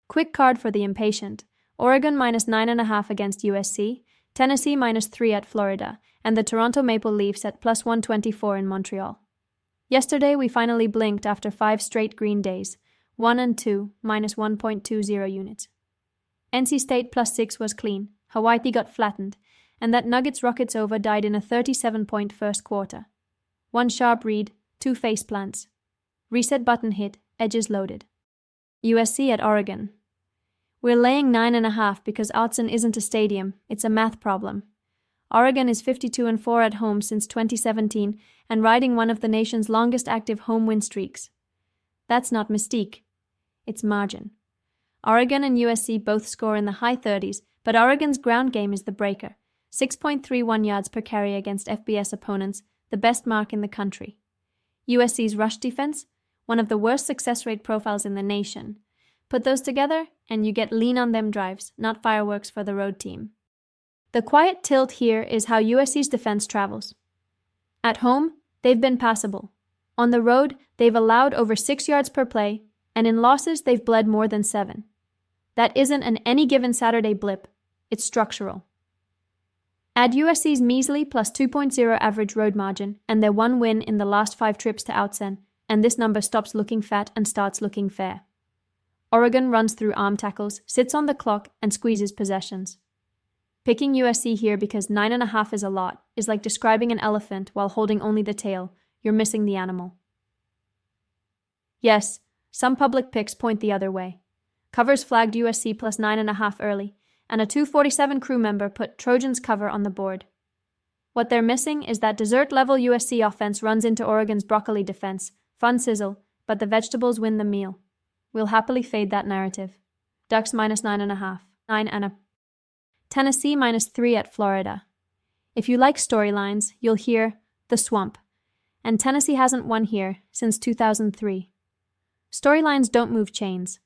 Quick card for the impatient. Oregon minus 9.5 against USC, Tennessee minus 3 at Florida, and the Toronto Maple Leafs at plus 124 in Montreal. Yesterday, we finally blinked after 5 straight green days, 1 and 2, minus 1.20 units. NC State plus 6 was clean, Hawaii got flattened, and that Nuggets-Rockets over died in a 37-point first quarter. 1 sharp read, 2 face plants. Reset button hit, edges loaded. USC at Oregon. We're laying 9.5 because Autzen isn't a stadium, it's a math problem. Oregon is 52-4 at home since 2017 and riding one of the nation's longest active home win streaks. That's not mystique, it's margin. Oregon and USC both score in the high 30s, but Oregon's ground game is the breaker. 6.31 yards per carry against FBS opponents, the best mark in the country. USC's rush defense, one of the worst success rate profiles in the nation. Put those together, and you get lean on them drives, not fireworks for the road team. The quiet tilt here is how USC's defense travels. At home, they've been passable. On the road, they've allowed over 6 yards per play, and in losses, they've bled more than 7. That isn't an any given Saturday blip, it's structural. Add USC's measly plus 2.0 average road margin and their 1 win in the last 5 trips to Autzen, and this number stops looking fat and starts looking fair. Oregon runs through arm tackles, sits on the clock, and squeezes possessions. Picking USC here because 9.5 is a lot is like describing an elephant while holding only the tail. You're missing the animal. Yes, some public picks point the other way. Covers flagged USC plus 9.5 early, and a 247 crew member put Trojans cover on the board. What they're missing is that dessert-level USC offense runs into Oregon's broccoli defense. Fun sizzle, but the vegetables win the meal. We'll happily fade that narrative. Ducks minus 9.5. 9 Tennessee minus 3 at Florida. If you like storylines, you'll hear the swamp. And Tennessee hasn't won here since 2003. Storylines don't move chains.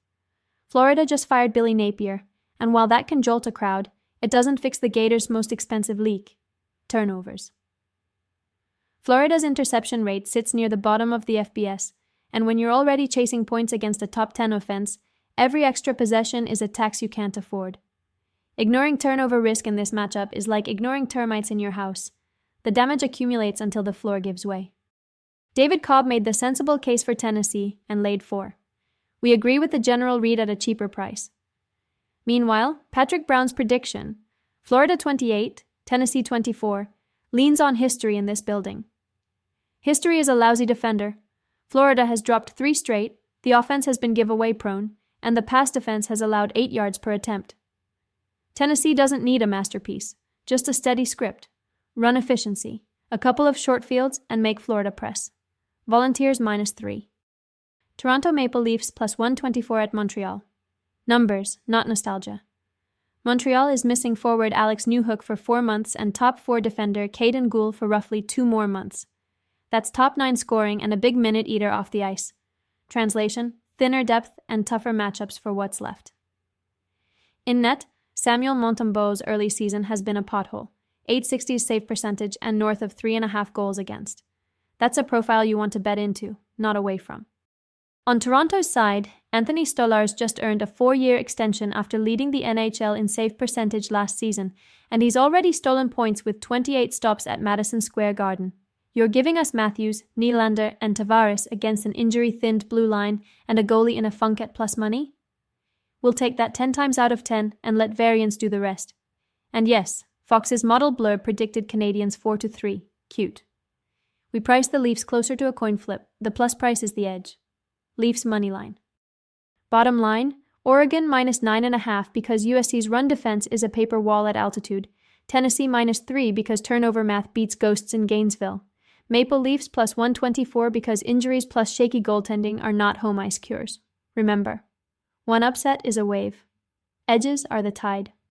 Florida just fired Billy Napier, and while that can jolt a crowd, it doesn't fix the Gators' most expensive leak: turnovers. Florida's interception rate sits near the bottom of the FBS, and when you're already chasing points against a top 10 offense, every extra possession is a tax you can't afford. Ignoring turnover risk in this matchup is like ignoring termites in your house. The damage accumulates until the floor gives way. David Cobb made the sensible case for Tennessee and laid 4. We agree with the general read at a cheaper price. Meanwhile, Patrick Brown's prediction, Florida 28, Tennessee 24, leans on history in this building. History is a lousy defender. Florida has dropped 3 straight, the offense has been giveaway prone, and the pass defense has allowed 8 yards per attempt. Tennessee doesn't need a masterpiece, just a steady script. Run efficiency, a couple of short fields, and make Florida press. Volunteers minus 3. Toronto Maple Leafs plus 124 at Montreal. Numbers, not nostalgia. Montreal is missing forward Alex Newhook for 4 months and top 4 defender Caden Gould for roughly 2 more months. That's top 9 scoring and a big minute eater off the ice. Translation, thinner depth and tougher matchups for what's left. In net, Samuel Montembeault's early season has been a pothole, 860 save percentage and north of 3.5 goals against. That's a profile you want to bet into, not away from. On Toronto's side, Anthony Stolarz just earned a 4-year extension after leading the NHL in save percentage last season, and he's already stolen points with 28 stops at Madison Square Garden. You're giving us Matthews, Nylander, and Tavares against an injury-thinned blue line and a goalie in a funk at plus money? We'll take that 10 times out of 10 and let variance do the rest. And yes, Fox's model blurb predicted Canadians 4-3. Cute. We priced the Leafs closer to a coin flip. The plus price is the edge. Leafs money line. Bottom line, Oregon minus 9.5 because USC's run defense is a paper wall at altitude. Tennessee minus 3 because turnover math beats ghosts in Gainesville. Maple Leafs plus 124 because injuries plus shaky goaltending are not home ice cures. Remember, one upset is a wave. Edges are the tide.